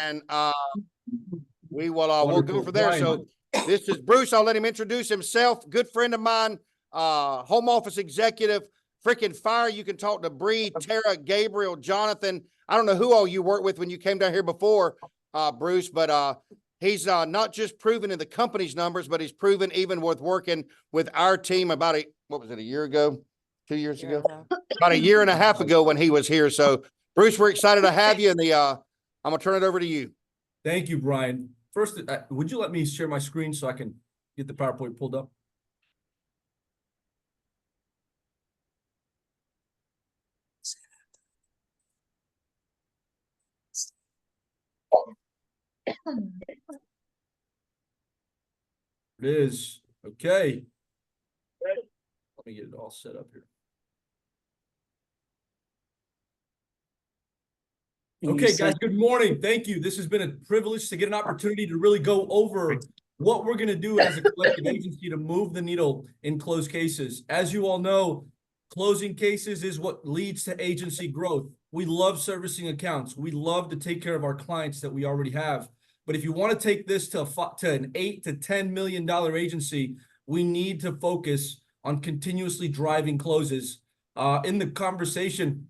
And we will we'll go from there. So this is Bruce. I'll let him introduce himself. Good friend of mine, home office executive, freaking fire. You can talk to Bree, Tara, Gabriel, Jonathan. I don't know who all you worked with when you came down here before, Bruce, but he's not just proven in the company's numbers, but he's proven even with working with our team about a year ago, 2 years ago, about a year and a half ago when he was here. So Bruce, we're excited to have you. And I'm going to turn it over to you. Thank you, Brian. First, would you let me share my screen so I can get the PowerPoint pulled up? It is. Okay. Let me get it all set up here. Okay, guys, good morning. Thank you. This has been a privilege to get an opportunity to really go over what we're going to do as a collective agency to move the needle in closed cases. As you all know, closing cases is what leads to agency growth. We love servicing accounts. We love to take care of our clients that we already have. But if you want to take this to an $8 to $10 million agency, we need to focus on continuously driving closes. In the conversation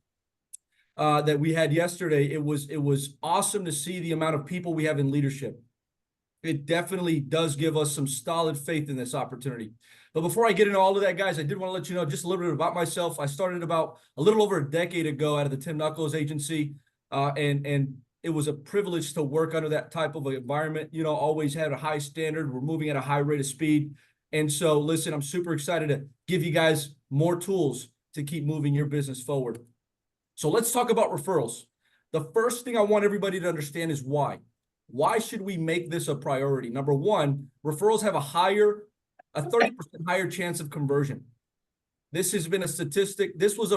that we had yesterday, it was awesome to see the amount of people we have in leadership. It definitely does give us some solid faith in this opportunity. But before I get into all of that, guys, I did want to let you know just a little bit about myself. I started about a little over a decade ago out of the Tim Knuckles agency, and it was a privilege to work under that type of environment. You know, always had a high standard. We're moving at a high rate of speed. And so, listen, I'm super excited to give you guys more tools to keep moving your business forward. So let's talk about referrals. The first thing I want everybody to understand is why. Why should we make this a priority? Number one, referrals have a 30% higher chance of conversion. This has been a statistic. This was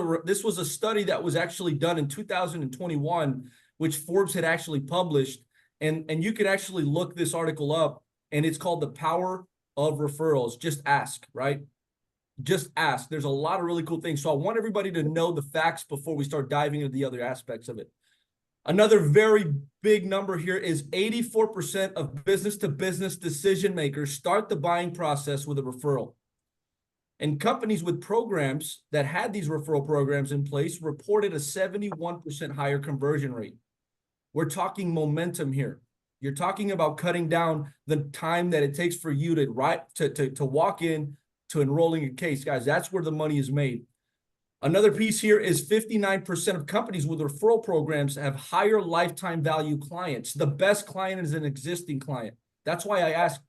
a study that was actually done in 2021, which Forbes had actually published. And you can actually look this article up, and it's called The Power of Referrals. Just ask, right? Just ask. There's a lot of really cool things. So I want everybody to know the facts before we start diving into the other aspects of it. Another very big number here is 84% of business-to-business decision makers start the buying process with a referral. And companies with programs that had these referral programs in place reported a 71% higher conversion rate. We're talking momentum here. You're talking about cutting down the time that it takes for you to walk in to enrolling a case. Guys, that's where the money is made. Another piece here is 59% of companies with referral programs have higher lifetime value clients. The best client is an existing client. That's why I asked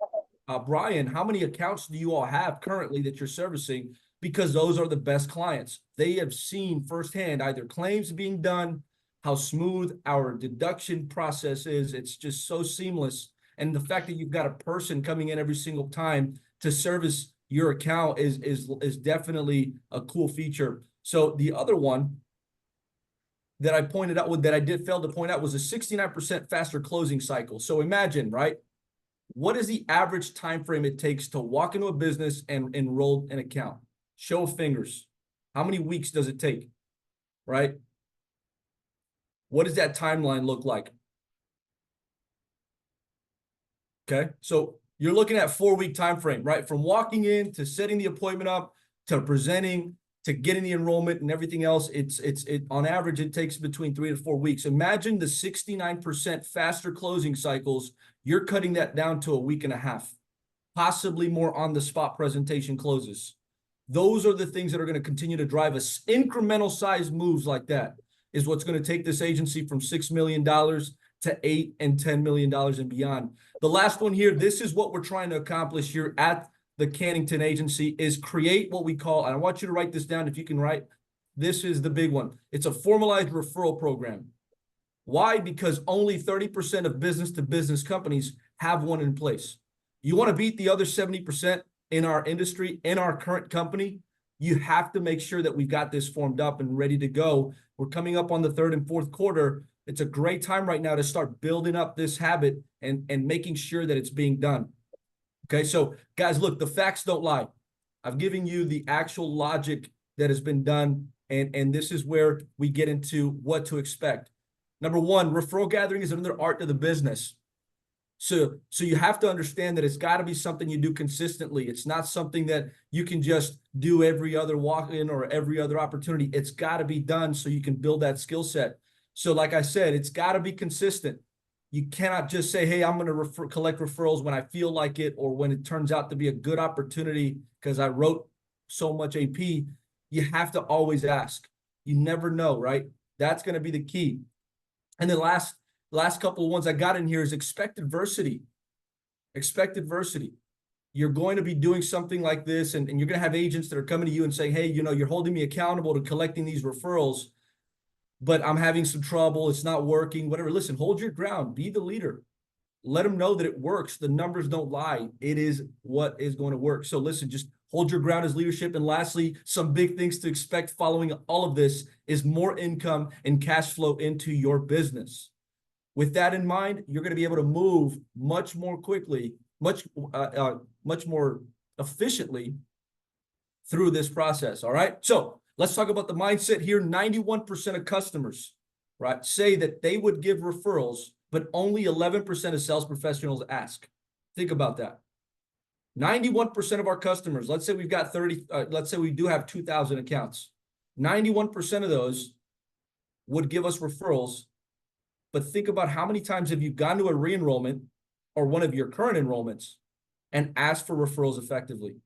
Brian, how many accounts do you all have currently that you're servicing? Because those are the best clients. They have seen firsthand either claims being done, how smooth our deduction process is. It's just so seamless. And the fact that you've got a person coming in every single time to service your account is definitely a cool feature. So the other one that I pointed out, that I did fail to point out, was a 69% faster closing cycle. So imagine, right? What is the average time frame it takes to walk into a business and enroll an account? Show of fingers. How many weeks does it take, right? What does that timeline look like? Okay, so you're looking at 4-week time frame, right? From walking in to setting the appointment up to presenting to getting the enrollment and everything else. It on average, it takes between 3 to 4 weeks. Imagine the 69% faster closing cycles. You're cutting that down to a week and a half, possibly more on the spot presentation closes. Those are the things that are going to continue to drive us. Incremental size moves like that is what's going to take this agency from $6 million to $8 and $10 million and beyond. The last one here, this is what we're trying to accomplish here at the Cannington agency, is create what we call, and I want you to write this down if you can write, this is the big one. It's a formalized referral program. Why? Because only 30% of business-to-business companies have one in place. You want to beat the other 70% in our industry, in our current company, you have to make sure that we've got this formed up and ready to go. We're coming up on the third and fourth quarter. It's a great time right now to start building up this habit and making sure that it's being done. Okay, so guys, look, the facts don't lie. I've given you the actual logic that has been done, and this is where we get into what to expect. Number one, referral gathering is another art to the business. So you have to understand that it's got to be something you do consistently. It's not something that you can just do every other walk-in or every other opportunity. It's got to be done so you can build that skill set. So like I said, it's got to be consistent. You cannot just say, hey, I'm going to collect referrals when I feel like it or when it turns out to be a good opportunity because I wrote so much AP. You have to always ask. You never know, right? That's going to be the key. And then last couple of ones I got in here is expect adversity. Expect adversity. You're going to be doing something like this, and you're going to have agents that are coming to you and saying, hey, you're holding me accountable to collecting these referrals, but I'm having some trouble. It's not working, whatever. Listen, hold your ground. Be the leader. Let them know that it works. The numbers don't lie. It is what is going to work. So listen, just hold your ground as leadership. And lastly, some big things to expect following all of this is more income and cash flow into your business. With that in mind, you're going to be able to move much more quickly, much more efficiently through this process. All right. So let's talk about the mindset here. 91% of customers, right, say that they would give referrals, but only 11% of sales professionals ask. Think about that. 91% of our customers, let's say we've got 30, let's say we do have 2,000 accounts. 91% of those would give us referrals. But think about how many times have you gone to a re-enrollment or one of your current enrollments and asked for referrals effectively?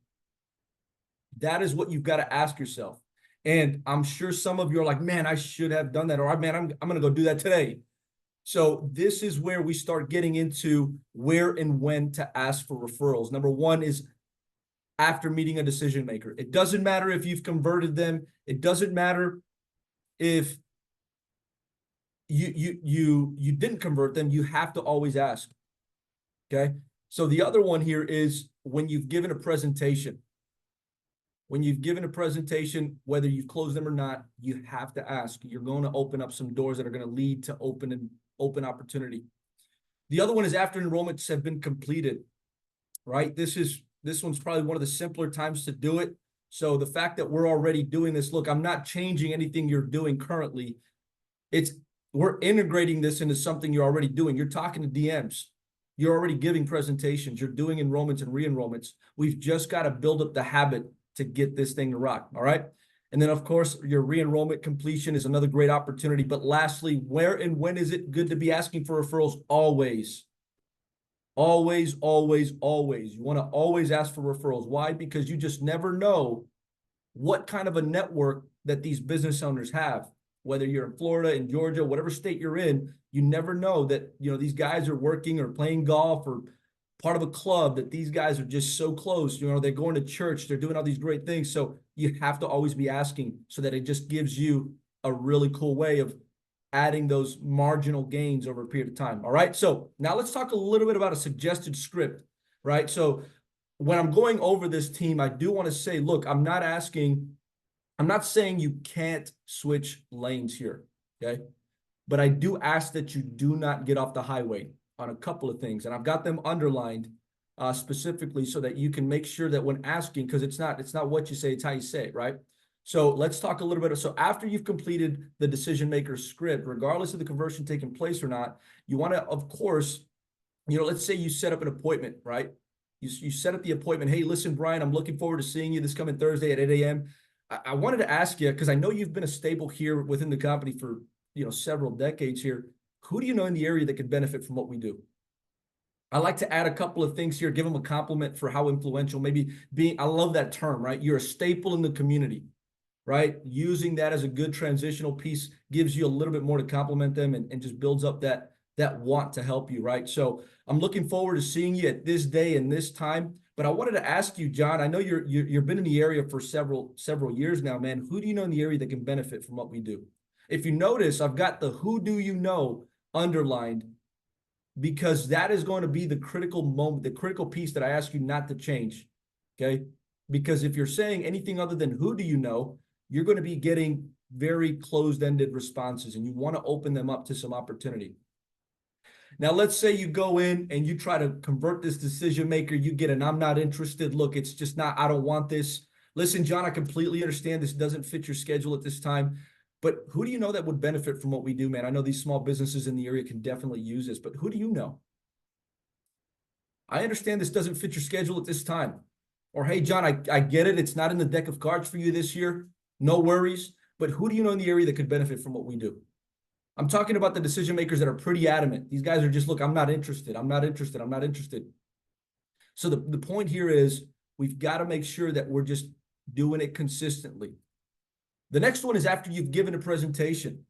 That is what you've got to ask yourself. And I'm sure some of you are like, man, I should have done that. Or man, I'm going to go do that today. So this is where we start getting into where and when to ask for referrals. Number one is after meeting a decision maker. It doesn't matter if you've converted them. It doesn't matter if you didn't convert them. You have to always ask. Okay. So the other one here is when you've given a presentation. When you've given a presentation, whether you've closed them or not, you have to ask. You're going to open up some doors that are going to lead to open opportunity. The other one is after enrollments have been completed, right? This one's probably one of the simpler times to do it. So the fact that we're already doing this, look, I'm not changing anything you're doing currently. We're integrating this into something you're already doing. You're talking to DMs. You're already giving presentations. You're doing enrollments and re-enrollments. We've just got to build up the habit to get this thing to rock. All right. And then, of course, your re-enrollment completion is another great opportunity. But lastly, where and when is it good to be asking for referrals? Always. Always, always, always. You want to always ask for referrals. Why? Because you just never know what kind of a network that these business owners have. Whether you're in Florida, in Georgia, whatever state you're in, you never know that, these guys are working or playing golf or part of a club, that these guys are just so close. They're going to church, they're doing all these great things. So you have to always be asking so that it just gives you a really cool way of adding those marginal gains over a period of time. All right. So now let's talk a little bit about a suggested script, right? So when I'm going over this team, I do want to say, look, I'm not saying you can't switch lanes here. Okay. But I do ask that you do not get off the highway on a couple of things. And I've got them underlined specifically so that you can make sure that when asking, because it's not what you say, it's how you say it, right? So let's talk a little bit. So after you've completed the decision maker script, regardless of the conversion taking place or not, you want to, of course, let's say you set up an appointment, right? You set up the appointment. Hey, listen, Brian, I'm looking forward to seeing you this coming Thursday at 8 a.m. I wanted to ask you, because I know you've been a staple here within the company for, several decades here. Who do you know in the area that could benefit from what we do? I like to add a couple of things here, give them a compliment for how influential, I love that term, right? You're a staple in the community, right? Using that as a good transitional piece gives you a little bit more to compliment them and just builds up that want to help you, right? So I'm looking forward to seeing you at this day and this time. But I wanted to ask you, John, I know you've been in the area for several years now, man. Who do you know in the area that can benefit from what we do? If you notice, I've got the who do you know underlined, because that is going to be the critical moment, the critical piece that I ask you not to change. Okay. Because if you're saying anything other than who do you know, you're going to be getting very closed-ended responses, and you want to open them up to some opportunity. Now, let's say you go in and you try to convert this decision maker, you get an I'm not interested. Look, it's just not, I don't want this. Listen, John, I completely understand this doesn't fit your schedule at this time. But who do you know that would benefit from what we do, man? I know these small businesses in the area can definitely use this, but who do you know? I understand this doesn't fit your schedule at this time. Or, hey, John, I get it. It's not in the deck of cards for you this year. No worries. But who do you know in the area that could benefit from what we do? I'm talking about the decision makers that are pretty adamant. These guys are just, look, I'm not interested. I'm not interested. I'm not interested. So the point here is we've got to make sure that we're just doing it consistently. The next one is after you've given a presentation,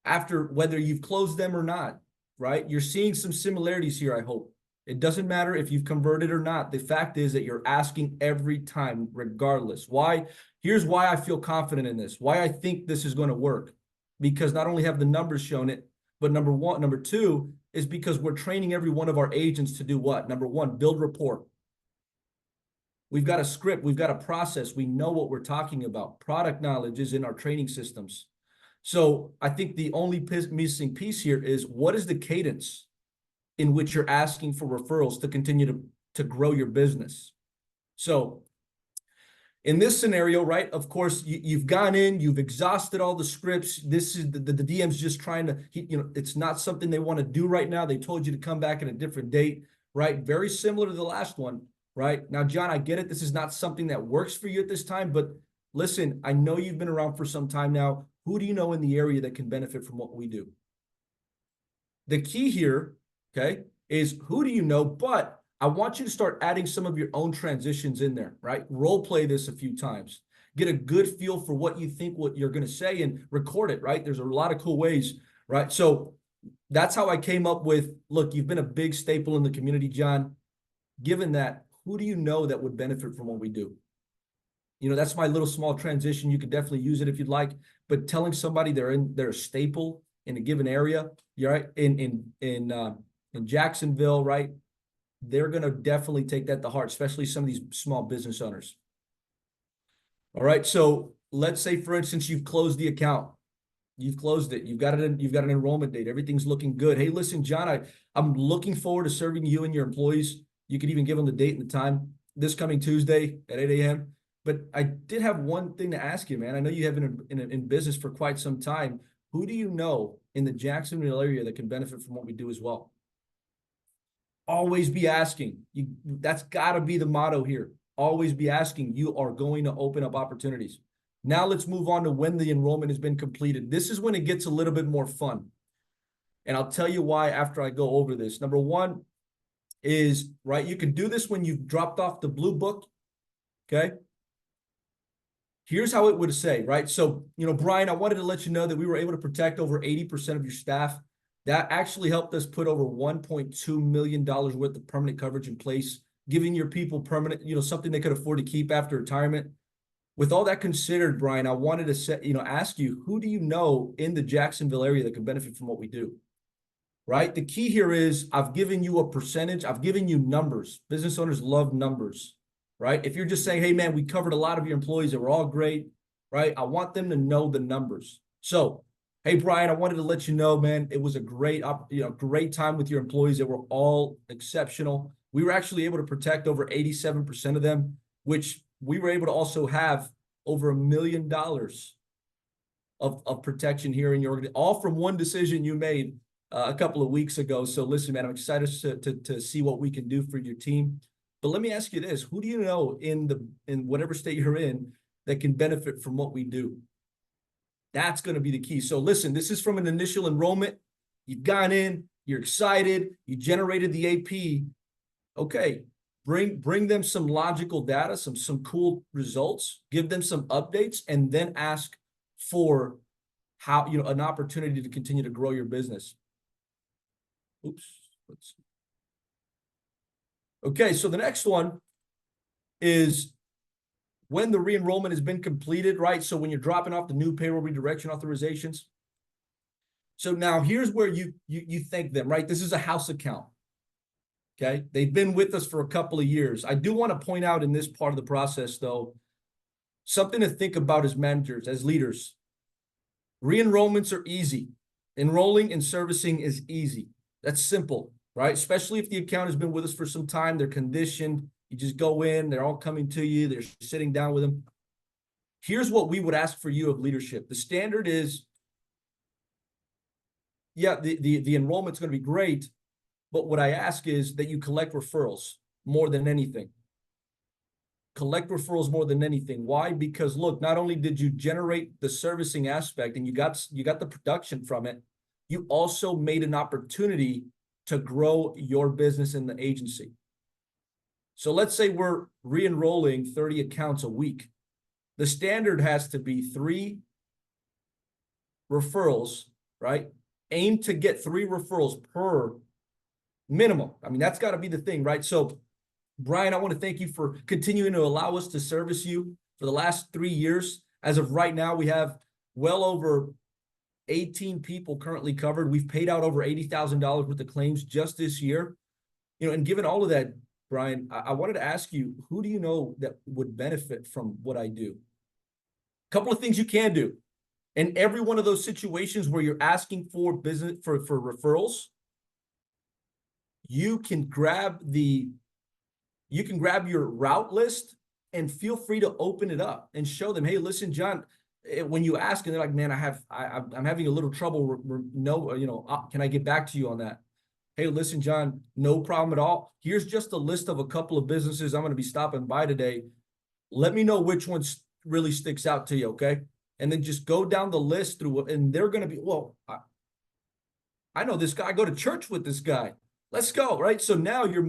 after whether you've closed them or not, right? You're seeing some similarities here, I hope. It doesn't matter if you've converted or not. The fact is that you're asking every time, regardless. Why? Here's why I feel confident in this, why I think this is going to work. Because not only have the numbers shown it, but number two is because we're training every one of our agents to do what? Number one, build rapport. We've got a script, we've got a process, we know what we're talking about. Product knowledge is in our training systems. So I think the only missing piece here is what is the cadence in which you're asking for referrals to continue to grow your business. So in this scenario, right, of course, you've gone in, you've exhausted all the scripts. This is the DM's just trying to, it's not something they want to do right now. They told you to come back at a different date, right? Very similar to the last one, right? Now, John, I get it. This is not something that works for you at this time, but listen, I know you've been around for some time now. Who do you know in the area that can benefit from what we do? The key here, okay, is who do you know, but I want you to start adding some of your own transitions in there, right? Role play this a few times. Get a good feel for what you think, what you're going to say, and record it, right? There's a lot of cool ways, right? So that's how I came up with, look, you've been a big staple in the community, John. Given that, who do you know that would benefit from what we do? That's my little small transition. You could definitely use it if you'd like, but telling somebody they're a staple in a given area, right? In Jacksonville, right? They're going to definitely take that to heart, especially some of these small business owners. All right. So let's say, for instance, you've closed the account. You've closed it. You've got an enrollment date. Everything's looking good. Hey, listen, John, I'm looking forward to serving you and your employees. You could even give them the date and the time this coming Tuesday at 8 a.m. But I did have one thing to ask you, man. I know you have been in business for quite some time. Who do you know in the Jacksonville area that can benefit from what we do as well? Always be asking. That's got to be the motto here. Always be asking. You are going to open up opportunities. Now let's move on to when the enrollment has been completed. This is when it gets a little bit more fun. And I'll tell you why after I go over this. Number one is, right, you can do this when you've dropped off the blue book, okay? Here's how it would say, right? So, Brian, I wanted to let you know that we were able to protect over 80% of your staff. That actually helped us put over $1.2 million worth of permanent coverage in place, giving your people permanent, something they could afford to keep after retirement. With all that considered, Brian, I wanted to ask you, who do you know in the Jacksonville area that can benefit from what we do? Right? The key here is I've given you a percentage. I've given you numbers. Business owners love numbers, right? If you're just saying, hey, man, we covered a lot of your employees that were all great, right? I want them to know the numbers. So, hey, Brian, I wanted to let you know, man, it was a great time with your employees. They were all exceptional. We were actually able to protect over 87% of them, which we were able to also have over $1 million of protection here in your organization, all from one decision you made a couple of weeks ago. So listen, man, I'm excited to see what we can do for your team. But let me ask you this. Who do you know in whatever state you're in that can benefit from what we do? That's going to be the key. So listen, this is from an initial enrollment. You've gone in, you're excited, you generated the AP. Okay, bring them some logical data, some cool results, give them some updates, and then ask for how, an opportunity to continue to grow your business. Oops. Let's see. Okay, so the next one is when the re-enrollment has been completed, right? So when you're dropping off the new payroll redirection authorizations. So now here's where you thank them, right? This is a house account. Okay, they've been with us for a couple of years. I do want to point out in this part of the process, though, something to think about as managers, as leaders. Re-enrollments are easy. Enrolling and servicing is easy. That's simple, right? Especially if the account has been with us for some time, they're conditioned. You just go in, they're all coming to you, they're sitting down with them. Here's what we would ask for you of leadership. The standard is yeah, the enrollment's going to be great, but what I ask is that you collect referrals more than anything. Collect referrals more than anything. Why? Because look, not only did you generate the servicing aspect and you got the production from it, you also made an opportunity to grow your business in the agency. So let's say we're re-enrolling 30 accounts a week. The standard has to be 3 referrals, right? Aim to get 3 referrals per minimum. I mean, that's got to be the thing, right? So, Brian, I want to thank you for continuing to allow us to service you for the last 3 years. As of right now, we have well over 18 people currently covered. We've paid out over $80,000 worth of claims just this year. You know, and given all of that, Brian, I wanted to ask you, who do you know that would benefit from what I do? A couple of things you can do. In every one of those situations where you're asking for business for referrals, you can grab your route list and feel free to open it up and show them, hey, listen, John, when you ask and they're like, man, I'm having a little trouble. Can I get back to you on that? Hey, listen, John, no problem at all. Here's just a list of a couple of businesses I'm going to be stopping by today. Let me know which one really sticks out to you, okay? And then just go down the list through, and they're going to be, well, I know this guy. I go to church with this guy. Let's go, right? So now you're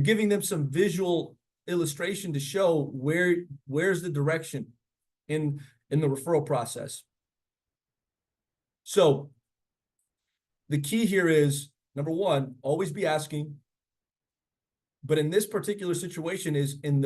giving them some visual illustration to show where's the direction in the referral process. So the key here is, number one, always be asking. But in this particular situation is when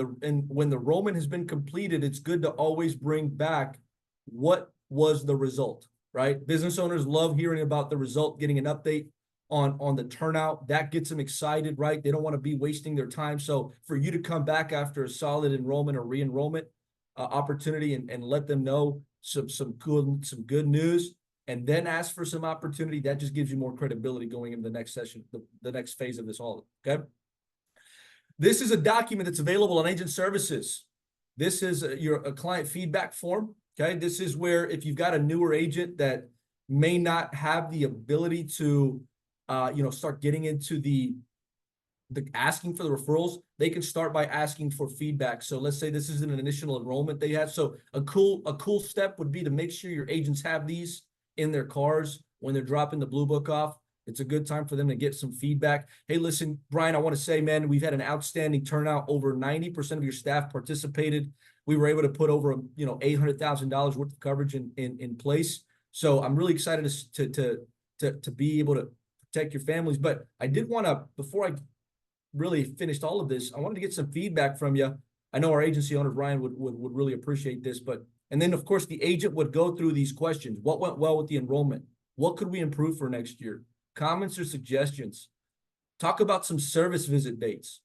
the enrollment has been completed, it's good to always bring back what was the result, right? Business owners love hearing about the result, getting an update on the turnout. That gets them excited, right? They don't want to be wasting their time. So for you to come back after a solid enrollment or re-enrollment opportunity and let them know some good news, and then ask for some opportunity, that just gives you more credibility going into the next session, the next phase of this all, okay? This is a document that's available on Agent Services. This is a client feedback form, okay? This is where if you've got a newer agent that may not have the ability to, start getting into the asking for the referrals, they can start by asking for feedback. So let's say this is an initial enrollment they have. So a cool step would be to make sure your agents have these in their cars when they're dropping the Blue Book off. It's a good time for them to get some feedback. Hey, listen, Brian, I want to say, man, we've had an outstanding turnout. Over 90% of your staff participated. We were able to put over, $800,000 worth of coverage in place. So I'm really excited to be able to protect your families. But I did want to, before I really finished all of this, I wanted to get some feedback from you. I know our agency owner, Brian, would really appreciate this. And then, of course, the agent would go through these questions. What went well with the enrollment? What could we improve for next year? Comments or suggestions. Talk about some service visit dates.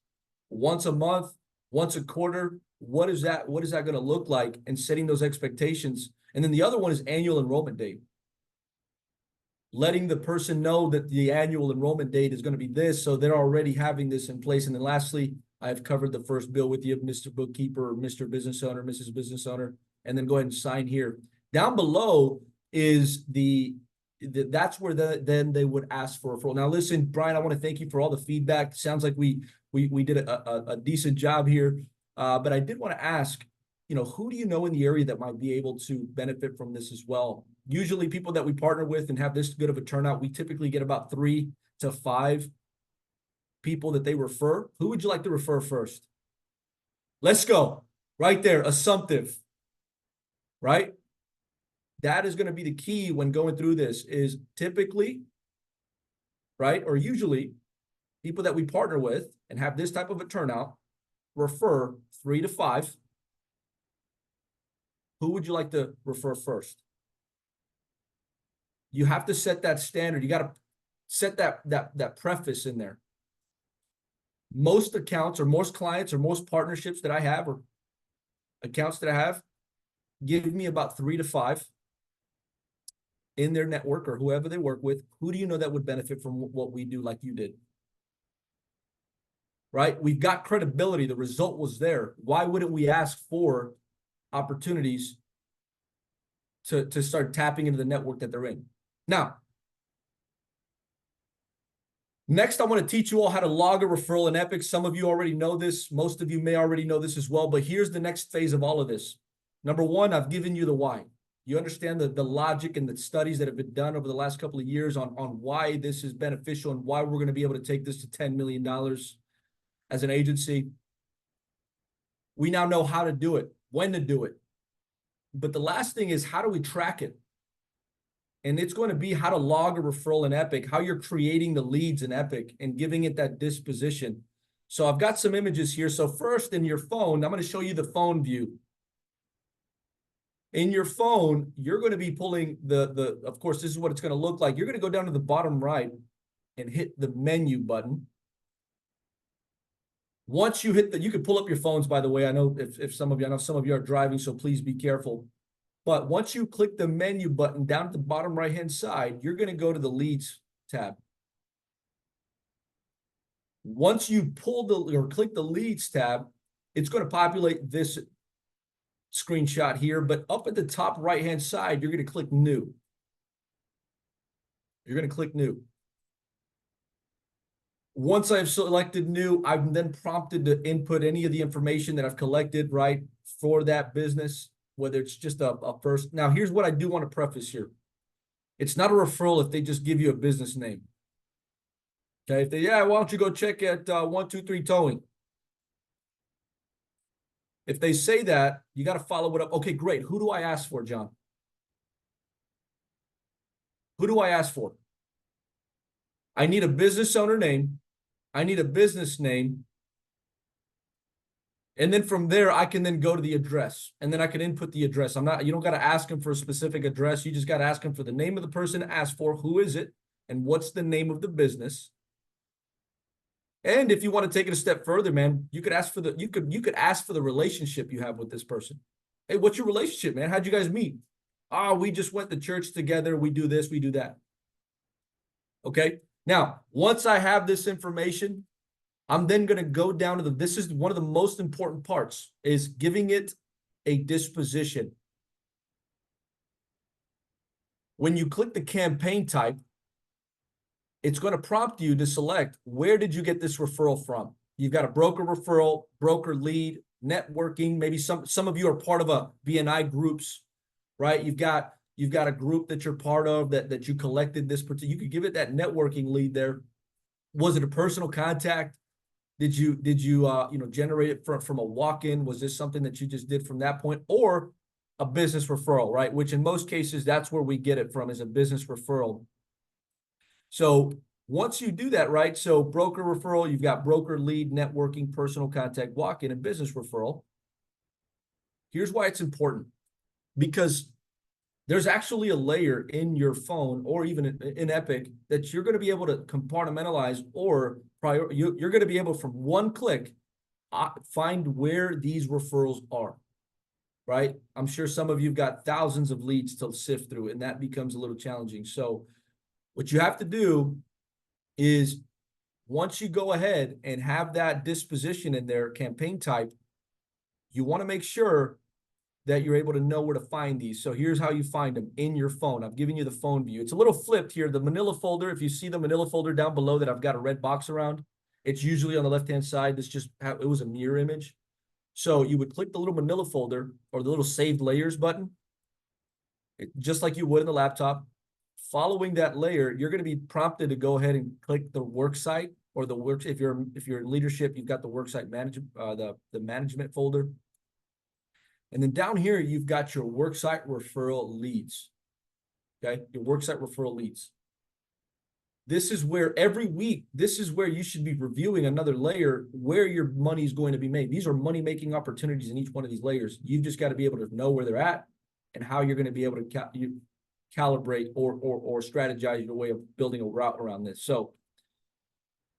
Once a month, once a quarter. What is that going to look like? And setting those expectations. And then the other one is annual enrollment date. Letting the person know that the annual enrollment date is going to be this, so they're already having this in place. And then lastly, I've covered the first bill with you, Mr. Bookkeeper, Mr. Business Owner, Mrs. Business Owner, and then go ahead and sign here. Down below is that's where then they would ask for a referral. Now, listen, Brian, I want to thank you for all the feedback. Sounds like we did a decent job here, but I did want to ask, who do you know in the area that might be able to benefit from this as well? Usually people that we partner with and have this good of a turnout, we typically get about 3 to 5 people that they refer. Who would you like to refer first? Let's go. Right there, assumptive, right? That is going to be the key when going through this is typically, right, or usually people that we partner with and have this type of a turnout refer 3 to 5. Who would you like to refer first? You have to set that standard. You got to set that preface in there. Most accounts or most clients or most partnerships that I have or accounts that I have give me about 3 to 5 in their network or whoever they work with. Who do you know that would benefit from what we do like you did? Right? We've got credibility. The result was there. Why wouldn't we ask for opportunities to start tapping into the network that they're in? Now, Next, I want to teach you all how to log a referral in Epic. Some of you already know this. Most of you may already know this as well, but here's the next phase of all of this. Number one, I've given you the why. You understand the logic and the studies that have been done over the last couple of years on why this is beneficial and why we're going to be able to take this to $10 million as an agency. We now know how to do it, when to do it. But the last thing is, how do we track it? And it's going to be how to log a referral in Epic, how you're creating the leads in Epic and giving it that disposition. So I've got some images here. So first, in your phone, I'm going to show you the phone view. In your phone, you're going to be pulling of course, this is what it's going to look like. You're going to go down to the bottom right and hit the menu button. Once you hit you can pull up your phones, by the way. I know some of you are driving, so please be careful. But once you click the menu button down at the bottom right-hand side, you're going to go to the Leads tab. Once you click the Leads tab, it's going to populate this screenshot here, but up at the top right-hand side, you're going to click New. You're going to click New. Once I've selected New, I'm then prompted to input any of the information that I've collected, right, for that business. Whether it's just a first. Now, here's what I do want to preface here. It's not a referral if they just give you a business name. Okay, if they, why don't you go check at 123 Towing? If they say that, you got to follow it up. Okay, great. Who do I ask for, John? Who do I ask for? I need a business owner name. I need a business name. And then from there, I can then go to the address, and then I can input the address. You don't got to ask them for a specific address. You just got to ask them for the name of the person to ask for, who is it, and what's the name of the business. And if you want to take it a step further, man, you could ask for you could ask for the relationship you have with this person. Hey, what's your relationship, man? How'd you guys meet? Oh, we just went to church together. We do this, we do that. Okay. Now, once I have this information, I'm then going to go down to this is one of the most important parts, is giving it a disposition. When you click the campaign type, it's going to prompt you to select, where did you get this referral from? You've got a broker referral, broker lead, networking. Maybe some of you are part of a BNI groups, right? You've got a group that you're part of that you collected this particular. You could give it that networking lead there. Was it a personal contact? Did you generate it from a walk-in? Was this something that you just did from that point, or a business referral, right? Which in most cases, that's where we get it from, is a business referral. So once you do that, right? So broker referral, you've got broker lead, networking, personal contact, walk-in, and business referral. Here's why it's important, because there's actually a layer in your phone or even in Epic that you're going to be able to compartmentalize, or you're going to be able, from one click, find where these referrals are, right? I'm sure some of you've got thousands of leads to sift through, and that becomes a little challenging. So what you have to do is, once you go ahead and have that disposition in their campaign type, you want to make sure that you're able to know where to find these. So here's how you find them in your phone. I've given you the phone view. It's a little flipped here. The manila folder, if you see the manila folder down below that I've got a red box around, it's usually on the left-hand side. It was a mirror image. So you would click the little manila folder or the little saved layers button, just like you would in the laptop. Following that layer, you're going to be prompted to go ahead and click the work site, or the work. If you're in leadership, you've got the work site management, the management folder. And then down here, you've got your worksite referral leads. Okay, your worksite referral leads. This is where every week, this is where you should be reviewing another layer where your money is going to be made. These are money-making opportunities in each one of these layers. You've just got to be able to know where they're at and how you're going to be able to calibrate or strategize your way of building a route around this. So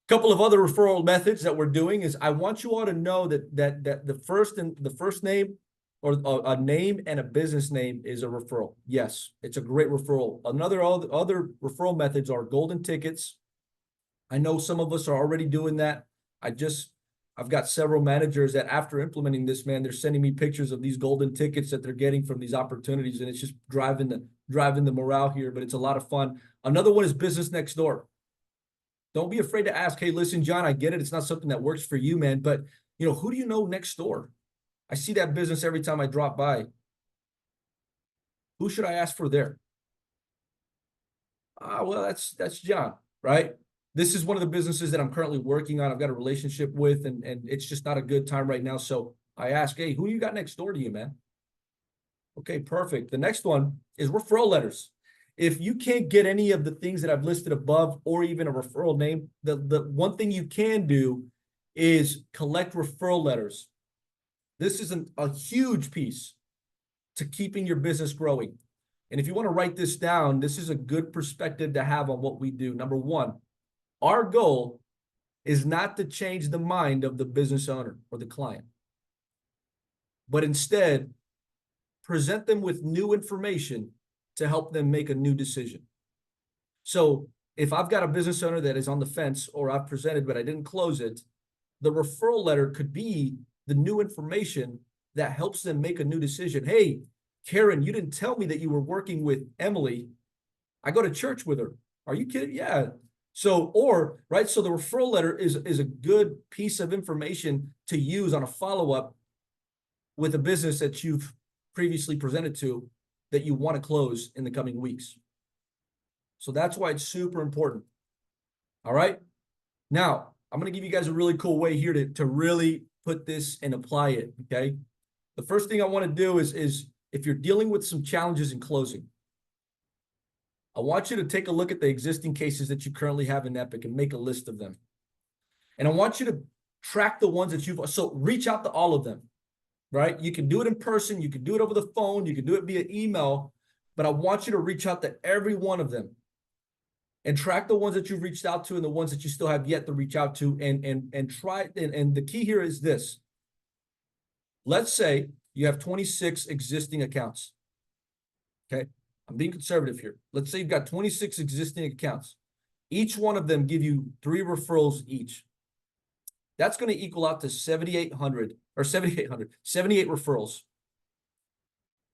a couple of other referral methods that we're doing is, I want you all to know that the first name, or a name and a business name, is a referral. Yes, it's a great referral. Other referral methods are golden tickets. I know some of us are already doing that. I've got several managers that, after implementing this, man, they're sending me pictures of these golden tickets that they're getting from these opportunities, and it's just driving the morale here, but it's a lot of fun. Another one is business next door. Don't be afraid to ask, hey, listen, John, I get it. It's not something that works for you, man. But, you know, who do you know next door? I see that business every time I drop by. Who should I ask for there? Well, that's John, right? This is one of the businesses that I'm currently working on. I've got a relationship with, and it's just not a good time right now. So I ask, hey, who you got next door to you, man? Okay, perfect. The next one is referral letters. If you can't get any of the things that I've listed above or even a referral name, the one thing you can do is collect referral letters. This is a huge piece to keeping your business growing. And if you want to write this down, this is a good perspective to have on what we do. Number one, our goal is not to change the mind of the business owner or the client, but instead present them with new information to help them make a new decision. So if I've got a business owner that is on the fence or I've presented, but I didn't close it, the referral letter could be the new information that helps them make a new decision. Hey, Karen, you didn't tell me that you were working with Emily. I go to church with her. Are you kidding? Yeah. So, right. So the referral letter is a good piece of information to use on a follow-up with a business that you've previously presented to that you want to close in the coming weeks. So that's why it's super important. All right. Now, I'm going to give you guys a really cool way here to really put this and apply it. Okay. The first thing I want to do is if you're dealing with some challenges in closing, I want you to take a look at the existing cases that you currently have in Epic and make a list of them. And I want you to track the ones that so reach out to all of them. Right? You can do it in person. You can do it over the phone. You can do it via email. But I want you to reach out to every one of them and track the ones that you've reached out to and the ones that you still have yet to reach out to and try. And the key here is this. Let's say you have 26 existing accounts. Okay. I'm being conservative here. Let's say you've got 26 existing accounts. Each one of them give you 3 referrals each. That's going to equal out to 7,800 or 78 referrals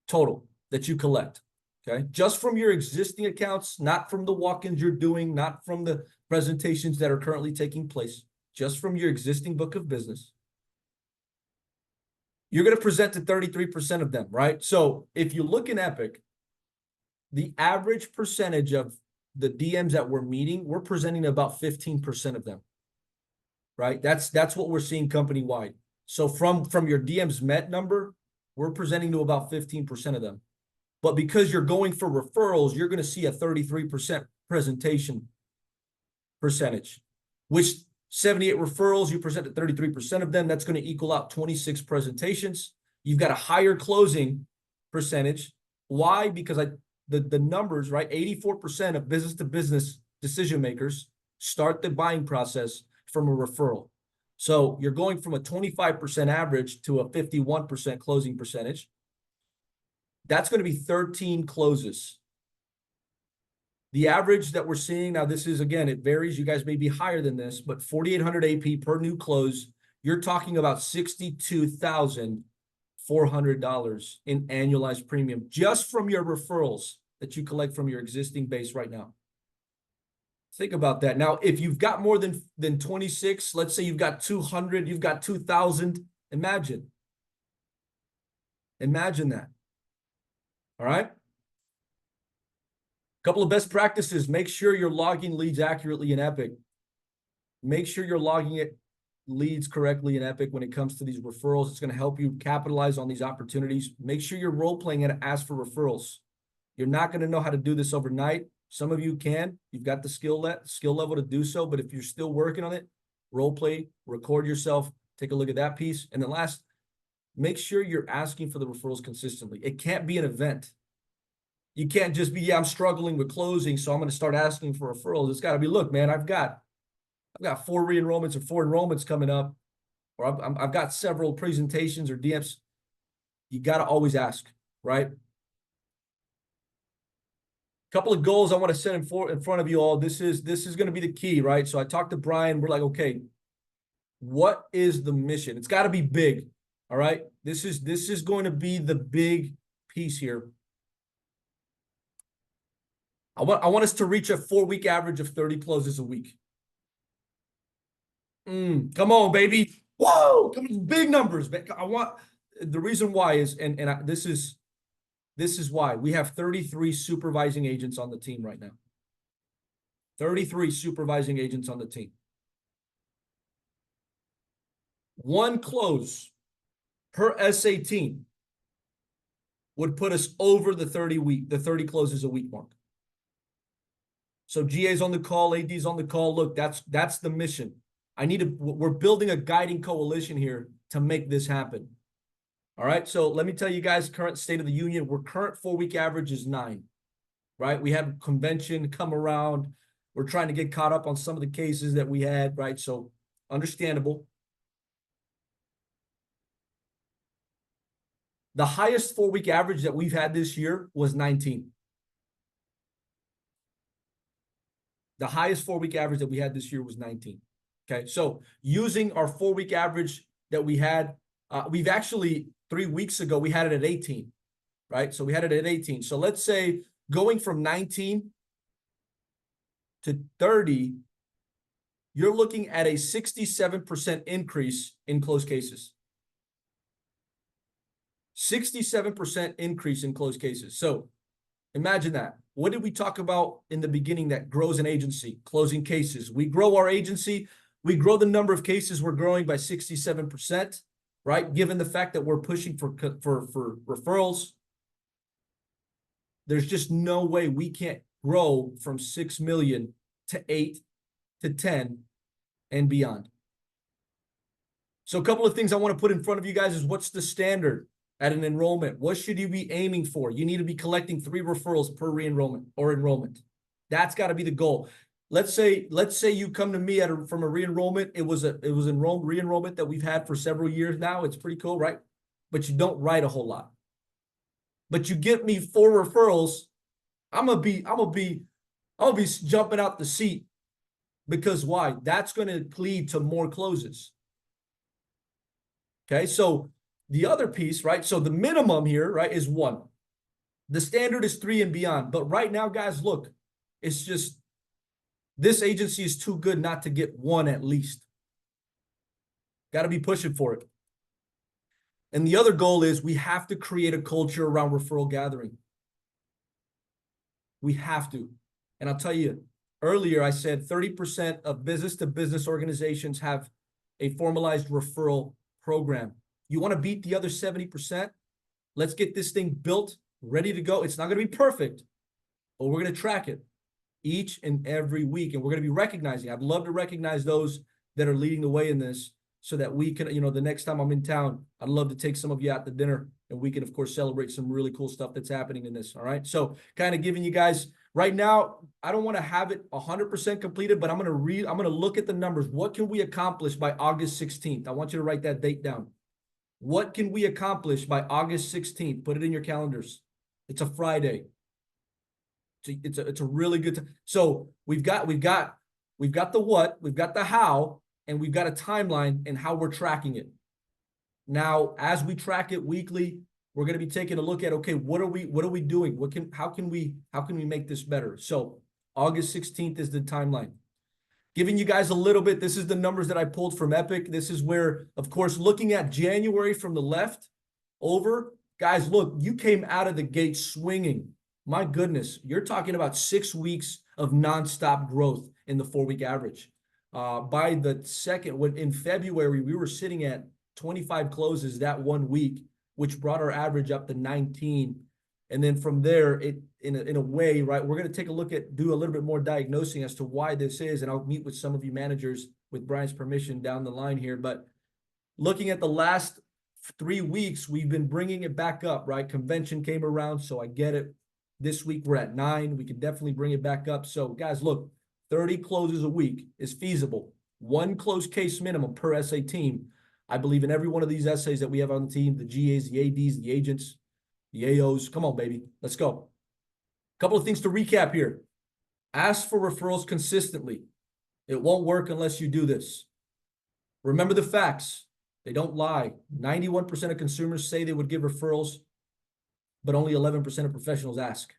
total that you collect. Okay. Just from your existing accounts, not from the walk-ins you're doing, not from the presentations that are currently taking place, just from your existing book of business. You're going to present to 33% of them, right? So if you look in Epic, the average percentage of the DMs that we're meeting, we're presenting about 15% of them. Right? That's what we're seeing company-wide. So from your DMs met number, we're presenting to about 15% of them. But because you're going for referrals, you're going to see a 33% presentation percentage, which 78 referrals, you present to 33% of them. That's going to equal out 26 presentations. You've got a higher closing percentage. Why? Because the numbers, right? 84% of business-to-business decision makers start the buying process from a referral. So you're going from a 25% average to a 51% closing percentage. That's going to be 13 closes. The average that we're seeing now, this is, again, it varies. You guys may be higher than this, but 4,800 AP per new close, you're talking about $62,400 in annualized premium just from your referrals that you collect from your existing base right now. Think about that. Now, if you've got more than 26, let's say you've got 200, you've got 2,000, imagine that. All right. A couple of best practices. Make sure you're logging leads accurately in Epic. Make sure you're logging leads correctly in Epic when it comes to these referrals. It's going to help you capitalize on these opportunities. Make sure you're role playing and ask for referrals. You're not going to know how to do this overnight. Some of you can. You've got the skill level to do so. But if you're still working on it, role play, record yourself, take a look at that piece. And then last, make sure you're asking for the referrals consistently. It can't be an event. You can't just be, yeah, I'm struggling with closing, so I'm going to start asking for referrals. It's got to be, look, man, I've got 4 re-enrollments or 4 enrollments coming up, or I've got several presentations or DMs. You got to always ask, right? Couple of goals I want to set in front of you all. This is going to be the key, right? So I talked to Brian. We're like, okay, what is the mission? It's got to be big. All right. This is going to be the big piece here. I want us to reach a 4-week average of 30 closes a week. Come on, baby. Whoa, come on, big numbers. I want the reason why is, this is why we have 33 supervising agents on the team right now. 33 supervising agents on the team. One close per SA team would put us over the 30 closes a week mark. So GA's on the call, AD's on the call. Look, that's the mission. We're building a guiding coalition here to make this happen. All right. So let me tell you guys, current state of the union, current 4-week average is 9, right? We had a convention come around. We're trying to get caught up on some of the cases that we had, right? So understandable. The highest 4-week average that we've had this year was 19. The highest 4-week average that we had this year was 19. Okay, so using our 4-week average that we had, we've actually 3 weeks ago, we had it at 18, right? So we had it at 18. So let's say going from 19 to 30, you're looking at a 67% increase in closed cases. 67% increase in closed cases. So imagine that. What did we talk about in the beginning that grows an agency? Closing cases. We grow our agency. We grow the number of cases we're growing by 67%, right? Given the fact that we're pushing for referrals, there's just no way we can't grow from 6 million to 8 to 10 and beyond. So a couple of things I want to put in front of you guys is what's the standard at an enrollment? What should you be aiming for? You need to be collecting 3 referrals per re-enrollment or enrollment. That's got to be the goal. Let's say you come to me from a re-enrollment. It was re-enrollment that we've had for several years now. It's pretty cool, right? But you don't write a whole lot. But you get me 4 referrals, I'm gonna be jumping out the seat. Because why? That's going to lead to more closes. Okay, so the other piece, right? So the minimum here, right, is 1. The standard is 3 and beyond. But right now, guys, look, it's just this agency is too good not to get 1 at least. Got to be pushing for it. And the other goal is we have to create a culture around referral gathering. We have to. And I'll tell you, earlier I said 30% of business-to-business organizations have a formalized referral program. You want to beat the other 70%? Let's get this thing built, ready to go. It's not going to be perfect, but we're going to track it each and every week. And we're going to be recognizing. I'd love to recognize those that are leading the way in this so that we can, the next time I'm in town, I'd love to take some of you out to dinner and we can, of course, celebrate some really cool stuff that's happening in this. All right. So kind of giving you guys right now, I don't want to have it 100% completed, but I'm going to look at the numbers. What can we accomplish by August 16th? I want you to write that date down. What can we accomplish by August 16th? Put it in your calendars. It's a Friday. It's a really good time. So we've got the what, we've got the how, and we've got a timeline and how we're tracking it. Now, as we track it weekly, we're going to be taking a look at, okay, what are we doing? How can we make this better? So August 16th is the timeline. Giving you guys a little bit, this is the numbers that I pulled from Epic. This is where, of course, looking at January from the left over, guys, look, you came out of the gate swinging. My goodness, you're talking about 6 weeks of nonstop growth in the 4-week average. By the second, in February, we were sitting at 25 closes that 1 week, which brought our average up to 19. And then from there, in a way, right, we're going to do a little bit more diagnosing as to why this is. And I'll meet with some of you managers with Brian's permission down the line here. But looking at the last 3 weeks, we've been bringing it back up, right? Convention came around, so I get it. This week, we're at 9. We can definitely bring it back up. So guys, look, 30 closes a week is feasible. 1 closed case minimum per SA team. I believe in every one of these essays that we have on the team, the GAs, the ADs, the agents, the AOs. Come on, baby. Let's go. A couple of things to recap here. Ask for referrals consistently. It won't work unless you do this. Remember the facts. They don't lie. 91% of consumers say they would give referrals, but only 11% of professionals ask.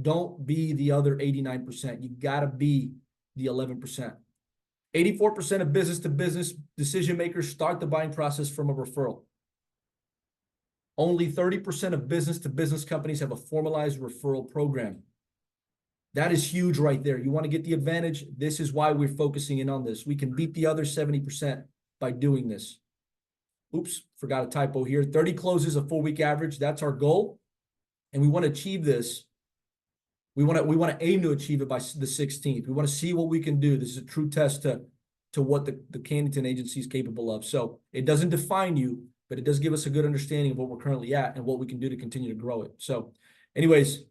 Don't be the other 89%. You got to be the 11%. 84% of business-to-business decision makers start the buying process from a referral. Only 30% of business-to-business companies have a formalized referral program. That is huge right there. You want to get the advantage? This is why we're focusing in on this. We can beat the other 70% by doing this. Oops, forgot a typo here. 30 closes a 4-week average. That's our goal. And we want to achieve this. We want to aim to achieve it by the 16th. We want to see what we can do. This is a true test to what the Cannington agency is capable of. So it doesn't define you, but it does give us a good understanding of what we're currently at and what we can do to continue to grow it. So anyways,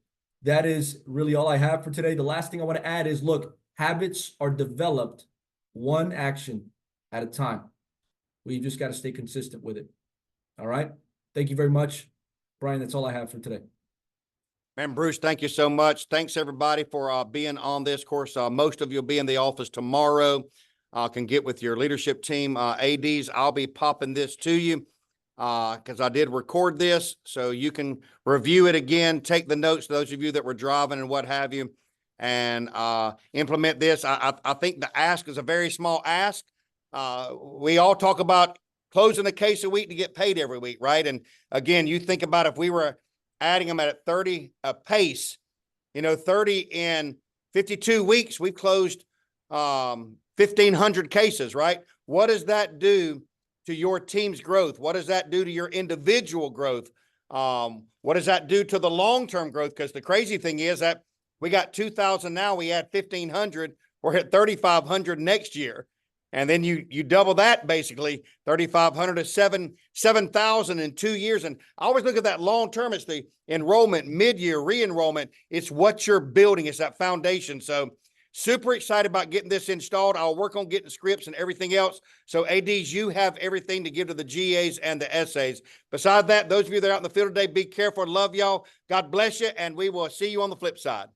that is really all I have for today. The last thing I want to add is, look, habits are developed one action at a time. We've just got to stay consistent with it. All right. Thank you very much, Brian. That's all I have for today. Man, Bruce, thank you so much. Thanks, everybody, for being on this course. Most of you will be in the office tomorrow. Can get with your leadership team. ADs, I'll be popping this to you because I did record this, so you can review it again, take the notes, those of you that were driving and what have you, and implement this. I think the ask is a very small ask. We all talk about closing a case a week to get paid every week, right? And again, you think about if we were adding them at 30 a pace, 30 in 52 weeks, we've closed 1,500 cases, right? What does that do to your team's growth? What does that do to your individual growth? What does that do to the long-term growth? Because the crazy thing is that we got 2,000 now, we had 1,500, we're at 3,500 next year. And then you double that, basically 3,500 to 7,000 in 2 years. And I always look at that long term. It's the enrollment, mid-year re-enrollment. It's what you're building. It's that foundation. So super excited about getting this installed. I'll work on getting scripts and everything else. So ADs, you have everything to give to the GAs and the SAs. Besides that, those of you that are out in the field today, be careful. Love y'all. God bless you. And we will see you on the flip side.